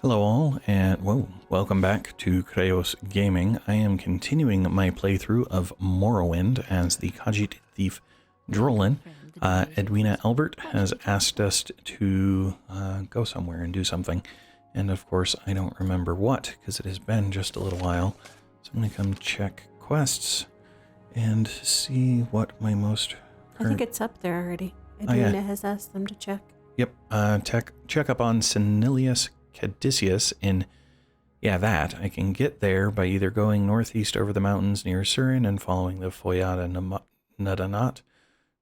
Hello all, and welcome back to Chreos Gaming. I am continuing my playthrough of Morrowind as the Khajit Thief Drolan. Edwinna Albert has asked us to go somewhere and do something, and of course I don't remember what, because it has been just a little while. So I'm going to come check quests and see what my most current... I think it's up there already. Edwinna has asked them to check. Yep, check up on Senilius Caduceus in, that. I can get there by either going northeast over the mountains near Surin and following the Foyada Nadanat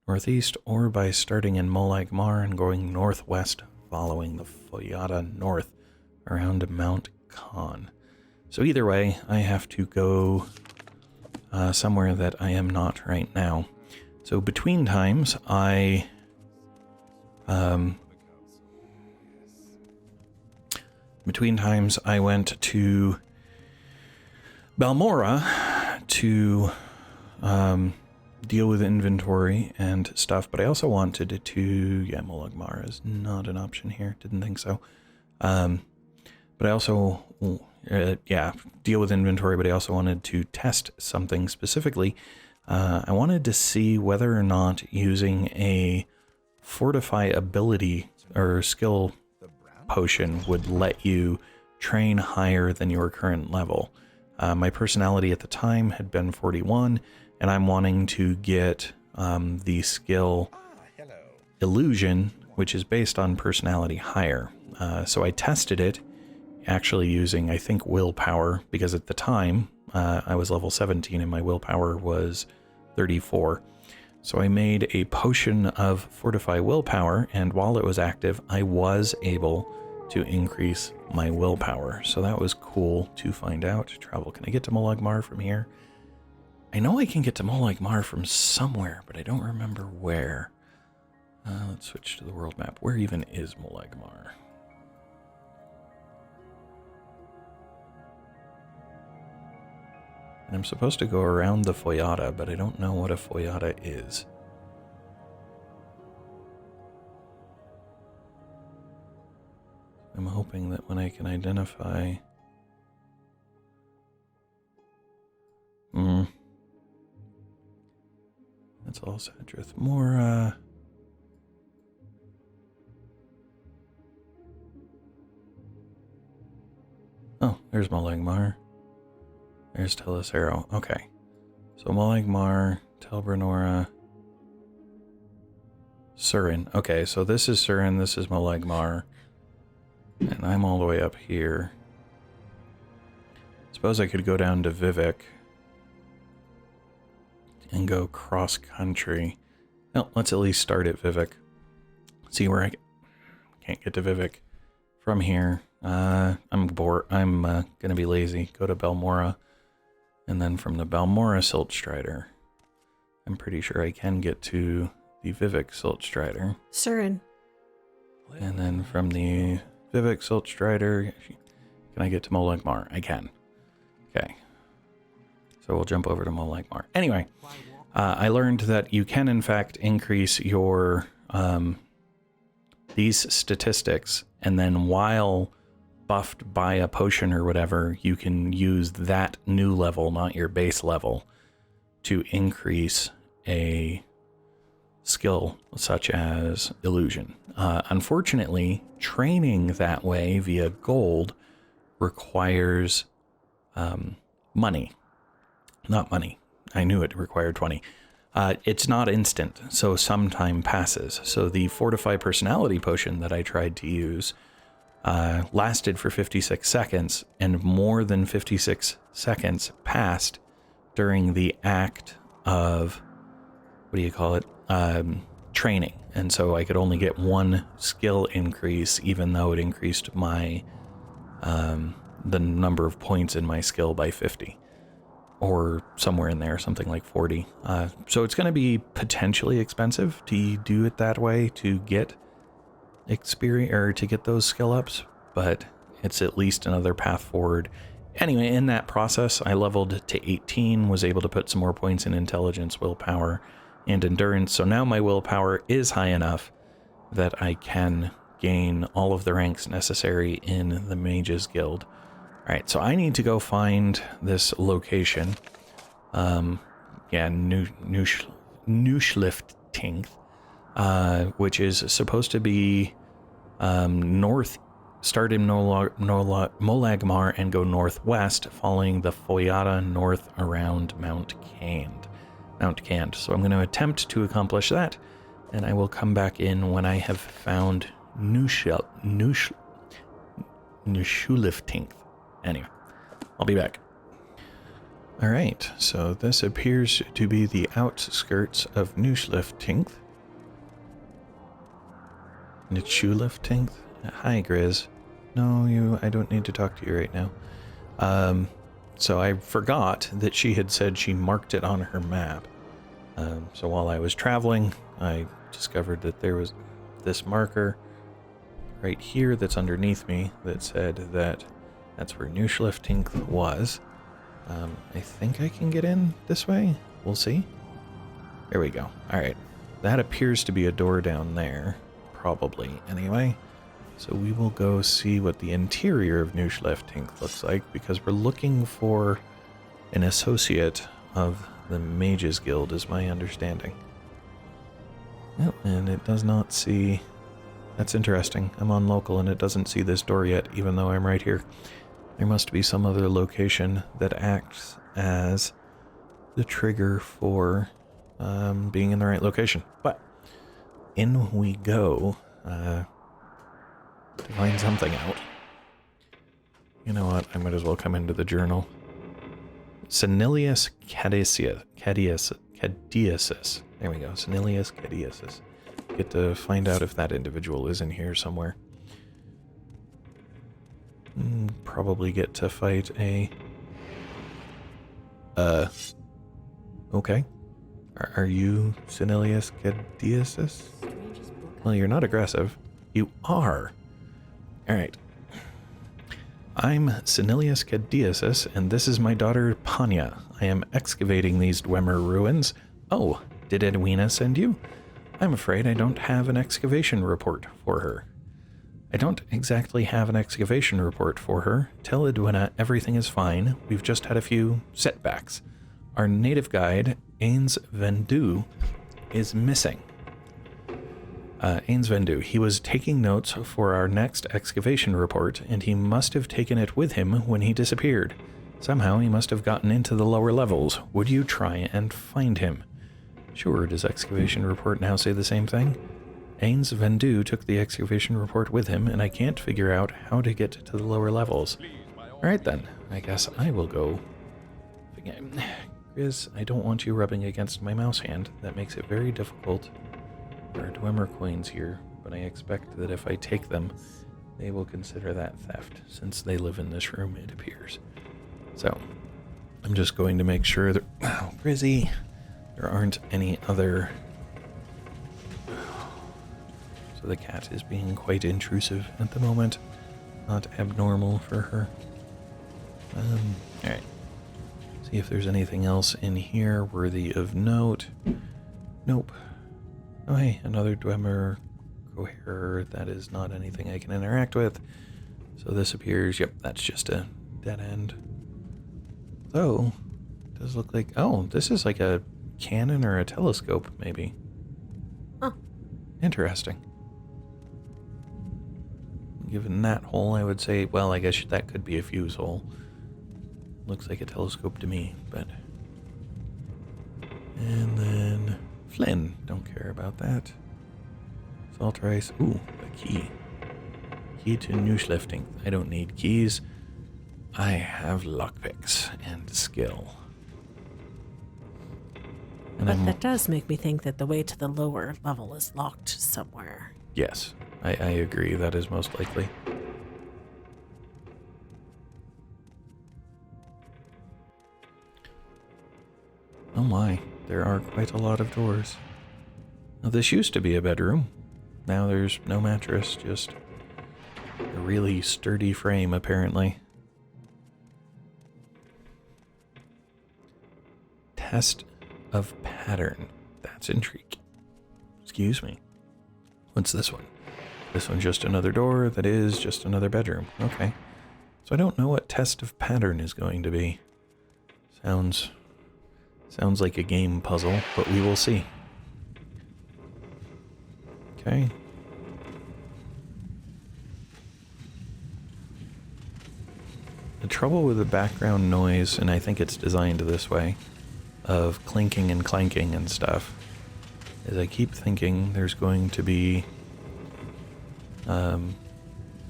northeast, or by starting in Molag Mar and going northwest following the Foyada north around Mount Khan. So either way, I have to go somewhere that I am not right now. So between times, I went to Balmora to deal with inventory and stuff, but I also wanted to, Molag Mar is not an option here, didn't think so. But I also, deal with inventory, but I also wanted to test something specifically. I wanted to see whether or not using a fortify ability or skill potion would let you train higher than your current level. My personality at the time had been 41, and I'm wanting to get the skill illusion, which is based on personality, higher. So I tested it actually using, I think, willpower, because at the time I was level 17 and my willpower was 34. So I made a potion of Fortify Willpower, and while it was active, I was able to increase my willpower. So that was cool to find out. Travel. Can I get to Molag Mar from here? I know I can get to Molag Mar from somewhere, but I don't remember where. Let's switch to the world map. Where even is Molag Mar? And I'm supposed to go around the Foyada, but I don't know what a Foyada is. I'm hoping that when I can identify... That's all Sadrith. More, Oh, there's Molag Mar. There's Telisero. Okay. So Molag Mar, Telbranora, Surin. Okay, so this is Surin, this is Molag Mar. And I'm all the way up here. Suppose I could go down to Vivek and go cross country. No, let's at least start at Vivek. See where I can't get to Vivek from here. I'm bored. I'm gonna be lazy. Go to Balmora. And then from the Balmora Siltstrider, I'm pretty sure I can get to the Vivek Siltstrider. Surin. And then from the Vivek Siltstrider, can I get to Molag Mar? I can. Okay. So we'll jump over to Molag Mar. Anyway, I learned that you can in fact increase your these statistics, and then while buffed by a potion or whatever, you can use that new level, not your base level, to increase a skill such as illusion. Unfortunately, training that way via gold requires money. Not money. I knew it required 20. It's not instant, so some time passes. So the Fortify Personality Potion that I tried to use lasted for 56 seconds, and more than 56 seconds passed during the act of, what do you call it, training. And so I could only get one skill increase, even though it increased my the number of points in my skill by 50, or somewhere in there, something like 40. So it's going to be potentially expensive to do it that way to get experience, or to get those skill ups, but it's at least another path forward. Anyway, in that process, I leveled to 18, was able to put some more points in intelligence, willpower, and endurance. So now my willpower is high enough that I can gain all of the ranks necessary in the Mages Guild. Alright, so I need to go find this location. Mzuleft, which is supposed to be north, start in Molagmar and go northwest, following the Foyata north around Mount Cand. So I'm going to attempt to accomplish that, and I will come back in when I have found Mzuleft. Anyway, I'll be back. Alright, so this appears to be the outskirts of Mzuleft. Mzuleft? Hi, Grizz. No, I don't need to talk to you right now. So I forgot that she had said she marked it on her map. So while I was traveling, I discovered that there was this marker right here that's underneath me that said that that's where Mzuleft was. I think I can get in this way. We'll see. There we go. Alright. That appears to be a door down there. Probably, anyway. So we will go see what the interior of Mzuleft looks like, because we're looking for an associate of the Mages Guild, is my understanding. Oh, and it does not see... That's interesting. I'm on local and it doesn't see this door yet, even though I'm right here. There must be some other location that acts as the trigger for being in the right location. But in we go to find something out. You know what? I might as well come into the journal. Senilius Cadiosus. There we go. Senilius Cadiosus. Get to find out if that individual is in here somewhere. Probably get to fight a... Okay. Are you Senilius Cadiosus? Well, you're not aggressive. You are. Alright. I'm Senilius Cadiosus, and this is my daughter Panya. I am excavating these Dwemer ruins. Oh, did Edwinna send you? I'm afraid I don't have an excavation report for her. I don't exactly have an excavation report for her. Tell Edwinna everything is fine. We've just had a few setbacks. Our native guide, Ains Vendu, is missing. Ains Vendu. He was taking notes for our next excavation report, and he must have taken it with him when he disappeared. Somehow he must have gotten into the lower levels. Would you try and find him? Sure, does excavation report now say the same thing? Ains Vendu took the excavation report with him, and I can't figure out how to get to the lower levels. Alright then, I guess I will go. Grizz, I don't want you rubbing against my mouse hand. That makes it very difficult. There are Dwemer coins here, but I expect that if I take them, they will consider that theft, since they live in this room, it appears. So, I'm just going to make sure that... Oh, Grizzy! There aren't any other... So the cat is being quite intrusive at the moment. Not abnormal for her. Alright. See if there's anything else in here worthy of note. Nope. Oh hey, another Dwemer coherer. That is not anything I can interact with. So this appears, yep, that's just a dead end. Though, it does look like, oh, this is like a cannon or a telescope, maybe. Huh. Interesting. Given that hole, I would say, well, I guess that could be a fuse hole. Looks like a telescope to me, but... And then... Flynn, don't care about that. Salt rice, ooh, a key. Key to Mzuleft. I don't need keys. I have lockpicks and skill. And But that does make me think that the way to the lower level is locked somewhere. Yes, I agree. That is most likely. Oh my, there are quite a lot of doors. Now, this used to be a bedroom. Now there's no mattress, just a really sturdy frame, apparently. Test of pattern. That's intriguing. Excuse me. What's this one? This one's just another door. That is just another bedroom. Okay. So I don't know what test of pattern is going to be. Sounds like a game puzzle, but we will see. Okay. The trouble with the background noise, and I think it's designed this way, of clinking and clanking and stuff, is I keep thinking there's going to be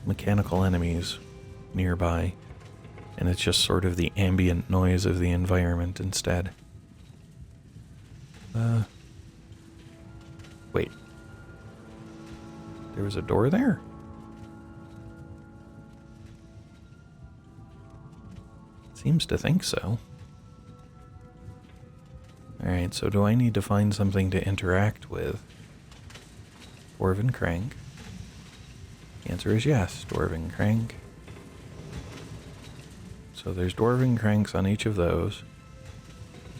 mechanical enemies nearby, and it's just sort of the ambient noise of the environment instead. Wait. There was a door there? Seems to think so. Alright, so do I need to find something to interact with? Dwarven Crank. The answer is yes, Dwarven Crank. So there's Dwarven Cranks on each of those.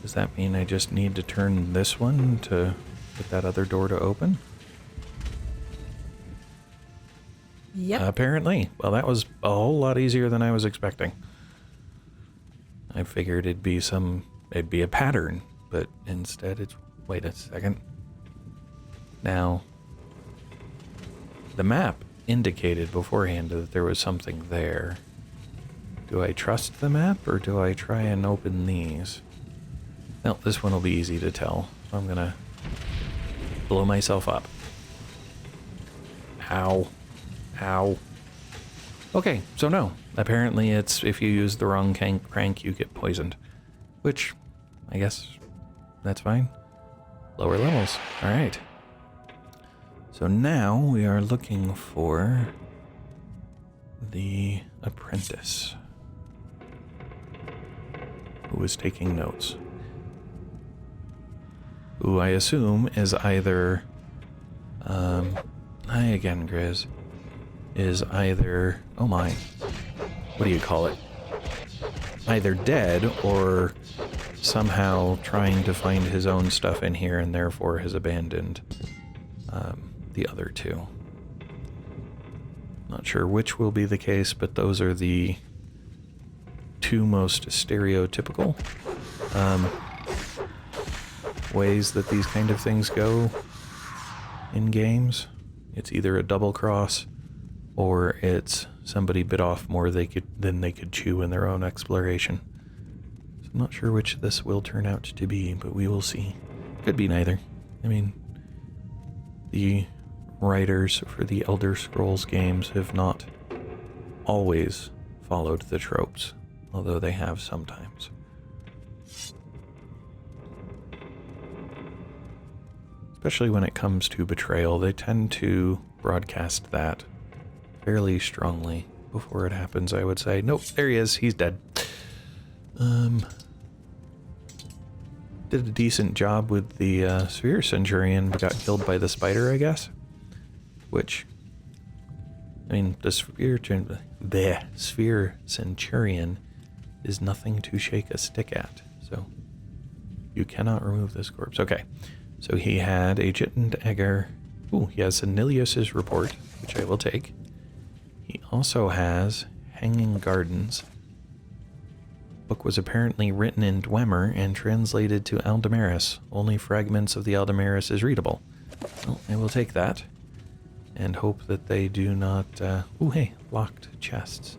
Does that mean I just need to turn this one to get that other door to open? Yep. Apparently. Well, that was a whole lot easier than I was expecting. I figured it'd be a pattern, but instead it's, wait a second. Now, the map indicated beforehand that there was something there. Do I trust the map, or do I try and open these? Well, this one will be easy to tell. I'm gonna blow myself up. Ow. Ow. Okay, so no. Apparently it's if you use the wrong crank, you get poisoned. Which, I guess, that's fine. Lower levels. Alright. So now we are looking for the apprentice, who is taking notes. Who I assume is either, hi again, Grizz, is either, oh my, what do you call it? Either dead or somehow trying to find his own stuff in here and therefore has abandoned the other two. Not sure which will be the case, but those are the two most stereotypical ways that these kind of things go in games. It's either a double cross or it's somebody bit off more than they could chew in their own exploration. So I'm not sure which this will turn out to be, but we will see. Could be neither. I mean, the writers for the Elder Scrolls games have not always followed the tropes, although they have sometimes. Especially when it comes to betrayal, they tend to broadcast that fairly strongly before it happens, I would say. Nope, there he is. He's dead. Did a decent job with the Sphere Centurion, but got killed by the spider, I guess. Which, I mean, the Sphere Centurion is nothing to shake a stick at, so you cannot remove this corpse. Okay, so he had a Jitend Egger. Ooh, he has Senilius's report, which I will take. He also has Hanging Gardens. Book was apparently written in Dwemer and translated to Aldemaris. Only fragments of the Aldemaris is readable. Well, I will take that and hope that they do not... ooh, hey, locked chests.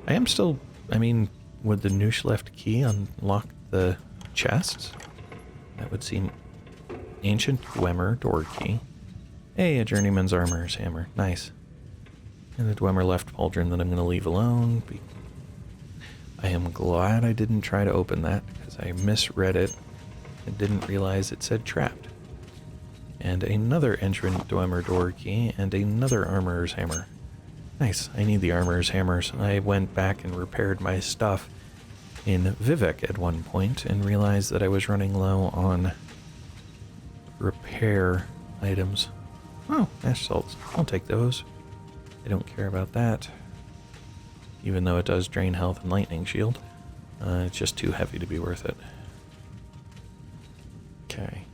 I am still... I mean, would the Mzuleft key unlock the chests? That would seem... Ancient Dwemer door key. Hey, a Journeyman's Armorer's Hammer. Nice. And a Dwemer left pauldron that I'm going to leave alone. I am glad I didn't try to open that, because I misread it and didn't realize it said trapped. And another entrant Dwemer door key, and another Armorer's Hammer. Nice, I need the Armorer's Hammers. I went back and repaired my stuff in Vivek at one point, and realized that I was running low on repair items. Oh, ash salts. I'll take those. I don't care about that. Even though it does drain health and lightning shield. It's just too heavy to be worth it. Okay.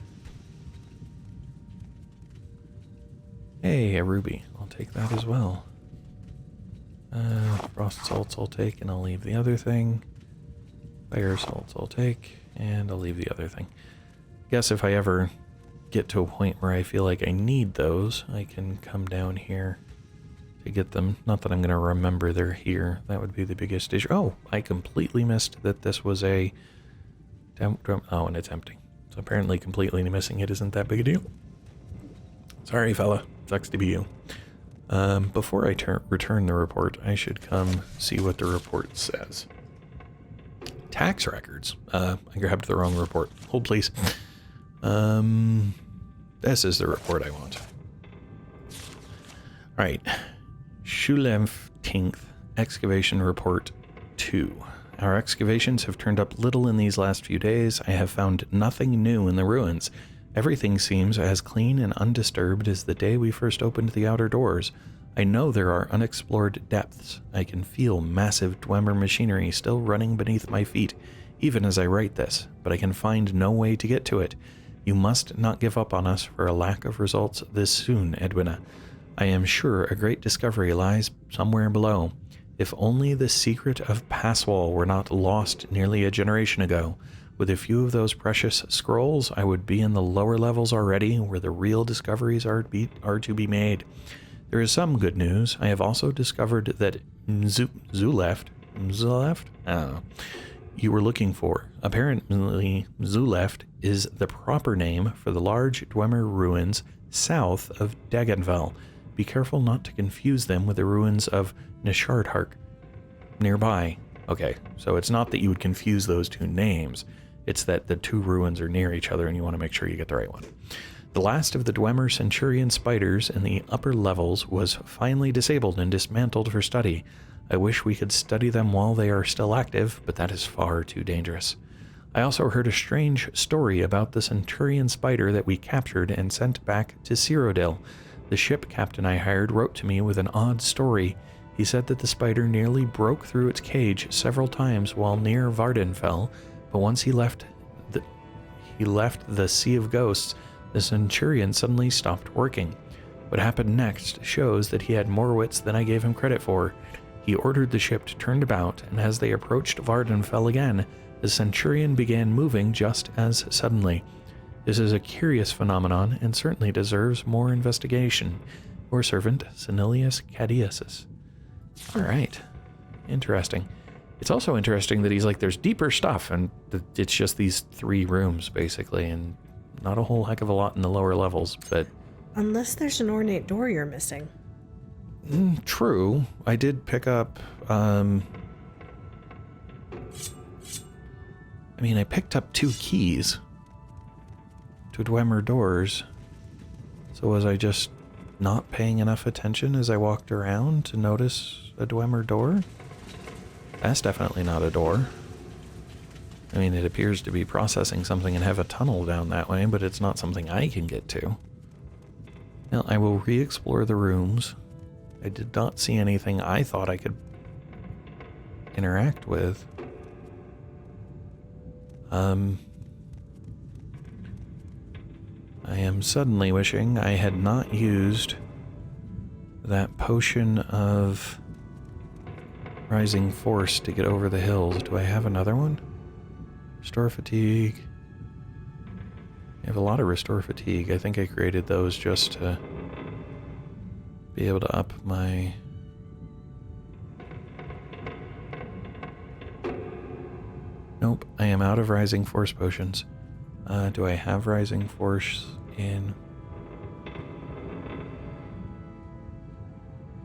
Hey, a ruby. I'll take that as well. Frost salts I'll take, and I'll leave the other thing. Fire salts I'll take, and I'll leave the other thing. Guess if I ever get to a point where I feel like I need those, I can come down here to get them. Not that I'm going to remember they're here. That would be the biggest issue. Oh, I completely missed that this was a... Oh, and it's empty. So apparently completely missing it isn't that big a deal. Sorry, fella. Sucks to be you. Before I return the report, I should come see what the report says. Tax records. I grabbed the wrong report. Hold, please. This is the report I want. Alright. Mzuleft Excavation Report 2. Our excavations have turned up little in these last few days. I have found nothing new in the ruins. Everything seems as clean and undisturbed as the day we first opened the outer doors. I know there are unexplored depths. I can feel massive Dwemer machinery still running beneath my feet, even as I write this, but I can find no way to get to it. You must not give up on us for a lack of results this soon, Edwinna. I am sure a great discovery lies somewhere below. If only the secret of Passwall were not lost nearly a generation ago. With a few of those precious scrolls, I would be in the lower levels already, where the real discoveries are to be made. There is some good news. I have also discovered that Mzuleft? I don't know. You were looking for. Apparently, Mzuleft is the proper name for the large Dwemer ruins south of Dagenvel. Be careful not to confuse them with the ruins of Nishardhark nearby. Okay, so it's not that you would confuse those two names. It's that the two ruins are near each other and you want to make sure you get the right one. The last of the Dwemer Centurion spiders in the upper levels was finally disabled and dismantled for study. I wish we could study them while they are still active, but that is far too dangerous. I also heard a strange story about the Centurion spider that we captured and sent back to Cyrodiil. The ship captain I hired wrote to me with an odd story. He said that the spider nearly broke through its cage several times while near Vardenfell, but once he left the Sea of Ghosts, the Centurion suddenly stopped working. What happened next shows that he had more wits than I gave him credit for. He ordered the ship to turn about, and as they approached Vardenfell again, the Centurion began moving just as suddenly. This is a curious phenomenon and certainly deserves more investigation. Your servant, Senilius Cadiusus. All right. Interesting. It's also interesting that he's like, there's deeper stuff, and it's just these 3 rooms, basically, and not a whole heck of a lot in the lower levels, but... Unless there's an ornate door you're missing. True. I did pick up, I picked up 2 keys to Dwemer doors. So was I just not paying enough attention as I walked around to notice a Dwemer door? That's definitely not a door. I mean, it appears to be processing something and have a tunnel down that way, but it's not something I can get to. Now, I will re-explore the rooms. I did not see anything I thought I could interact with. I am suddenly wishing I had not used that potion of rising force to get over the hills. Do I have another one? Restore fatigue. I have a lot of restore fatigue. I think I created those just to be able to up my... Nope, I am out of rising force potions. Do I have rising force in...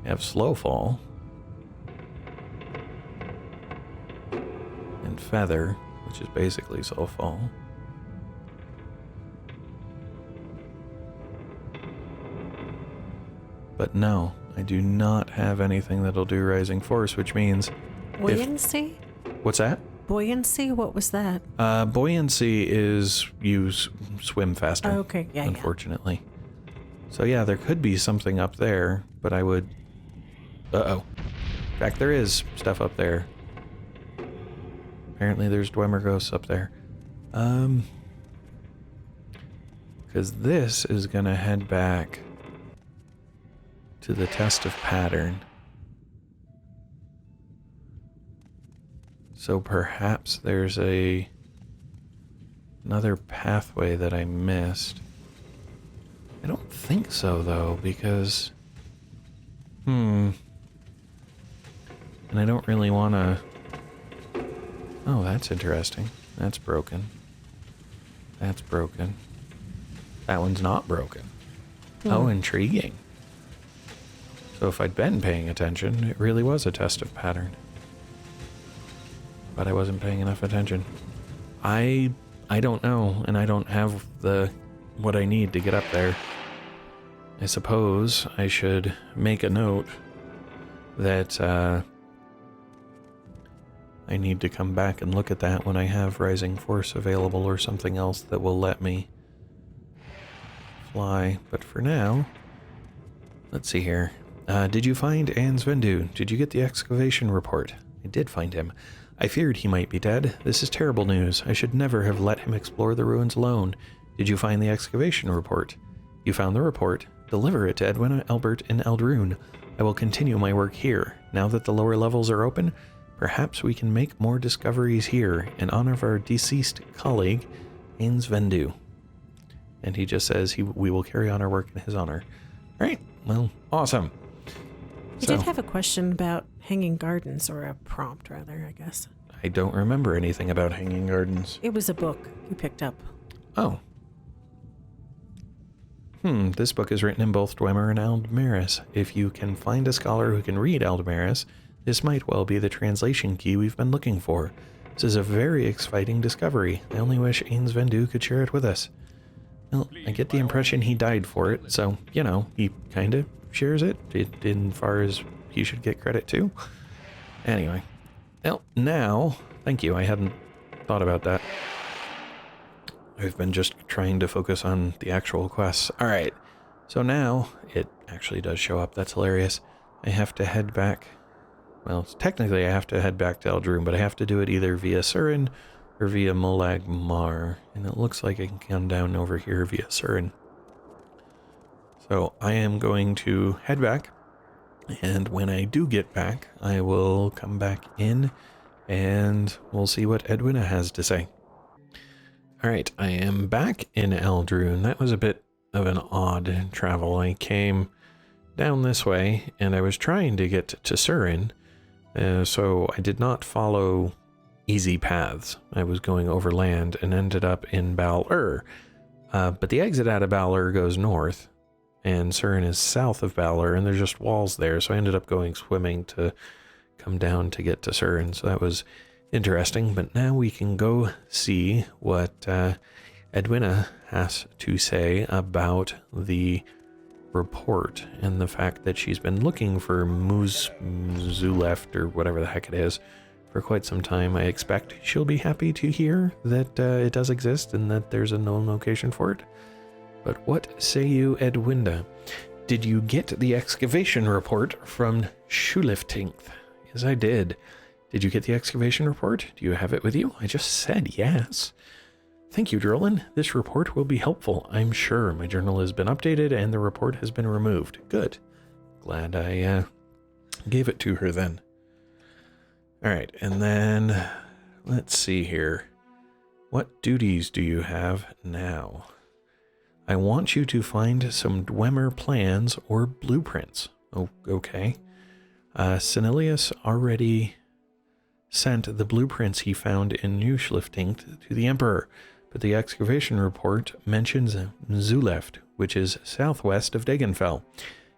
I have slow fall. And feather, which is basically slow fall. But no, I do not have anything that'll do rising force, which means... Buoyancy? What's that? Buoyancy? What was that? Buoyancy is you swim faster. Oh, okay, yeah, unfortunately. So yeah, there could be something up there, but I would... Uh-oh. In fact, there is stuff up there. Apparently there's Dwemer ghosts up there. Because this is gonna head back to the test of pattern. So perhaps there's another pathway that I missed. I don't think so, though, because... And I don't really want to... Oh, that's interesting. That's broken. That's broken. That one's not broken. Oh, intriguing. So if I'd been paying attention, it really was a test of pattern. But I wasn't paying enough attention. I don't know, and I don't have what I need to get up there. I suppose I should make a note that I need to come back and look at that when I have Rising Force available or something else that will let me fly. But for now, let's see here. Did you find Ansvendu? Did you get the excavation report? I did find him. I feared he might be dead. This is terrible news. I should never have let him explore the ruins alone. Did you find the excavation report? You found the report. Deliver it to Edwinna, Albert, and Eldrune. I will continue my work here. Now that the lower levels are open, perhaps we can make more discoveries here in honor of our deceased colleague, Ansvendu. And he just says we will carry on our work in his honor. Right, well, awesome. I did have a question about hanging gardens, or a prompt, rather, I guess. I don't remember anything about hanging gardens. It was a book you picked up. Oh. This book is written in both Dwemer and Aldmeris. If you can find a scholar who can read Aldmeris, this might well be the translation key we've been looking for. This is a very exciting discovery. I only wish Ansvendu could share it with us. Well, I get the impression he died for it, so, you know, he kind of shares it, in far as he should get credit too. Anyway. Well, now, thank you, I hadn't thought about that. I've been just trying to focus on the actual quests. Alright, so now, it actually does show up, that's hilarious. I have to head back, well, technically I have to head back to Eldrune, but I have to do it either via Surin or via Molag Mar, and it looks like I can come down over here via Surin. So I am going to head back, and when I do get back, I will come back in, and we'll see what Edwinna has to say. Alright, I am back in Eldrune. That was a bit of an odd travel. I came down this way, and I was trying to get to Surin, so I did not follow easy paths. I was going overland and ended up in Bal-Ur. But the exit out of Bal-Ur goes north, and Surin is south of Bal-Ur, and there's just walls there, so I ended up going swimming to come down to get to Surin, so that was interesting. But now we can go see what Edwinna has to say about the report and the fact that she's been looking for Mzuleft, or whatever the heck it is, for quite some time. I expect she'll be happy to hear that it does exist and that there's a known location for it. But what say you, Edwinna? Did you get the excavation report from Mzuleft? Yes, I did. Did you get the excavation report? Do you have it with you? I just said yes. Thank you, Drolan. This report will be helpful, I'm sure. My journal has been updated and the report has been removed. Good. Glad I gave it to her then. Alright, and then let's see here. What duties do you have now? I want you to find some Dwemer plans or blueprints. Oh, okay. Senilius already sent the blueprints he found in Mzuleft to the Emperor, but the excavation report mentions Mzuleft, which is southwest of Dagenfell.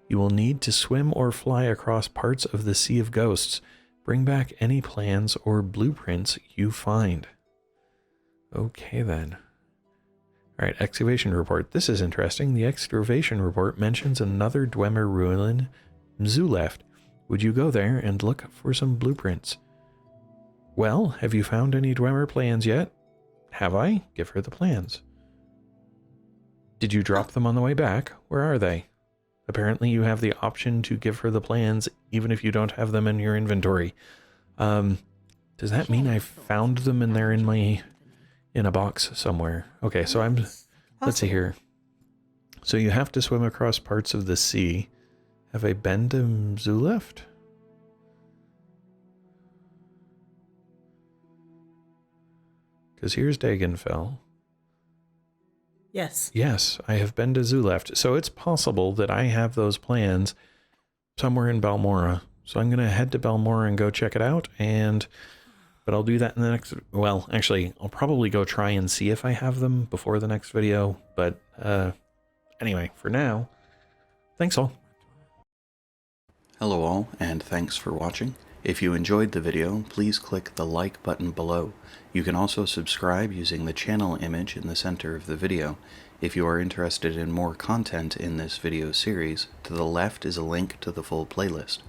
You will need to swim or fly across parts of the Sea of Ghosts. Bring back any plans or blueprints you find. Okay then. Alright, excavation report. This is interesting. The excavation report mentions another Dwemer ruin, Mzuleft. Would you go there and look for some blueprints? Well, have you found any Dwemer plans yet? Have I? Give her the plans. Did you drop them on the way back? Where are they? Apparently you have the option to give her the plans even if you don't have them in your inventory. Does that mean I found them and they're in a box somewhere? Okay, so let's see here. So you have to swim across parts of the sea Have I been to Mzuleft? Because here's Dagenfell. Yes. Yes, I have been to Mzuleft. So it's possible that I have those plans somewhere in Balmora. So I'm going to head to Balmora and go check it out. But I'll do that in the next... Well, actually, I'll probably go try and see if I have them before the next video. But anyway, for now, thanks all. Hello all, and thanks for watching. If you enjoyed the video, please click the like button below. You can also subscribe using the channel image in the center of the video. If you are interested in more content in this video series, to the left is a link to the full playlist.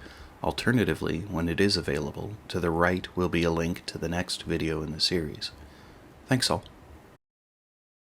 Alternatively, when it is available, to the right will be a link to the next video in the series. Thanks all.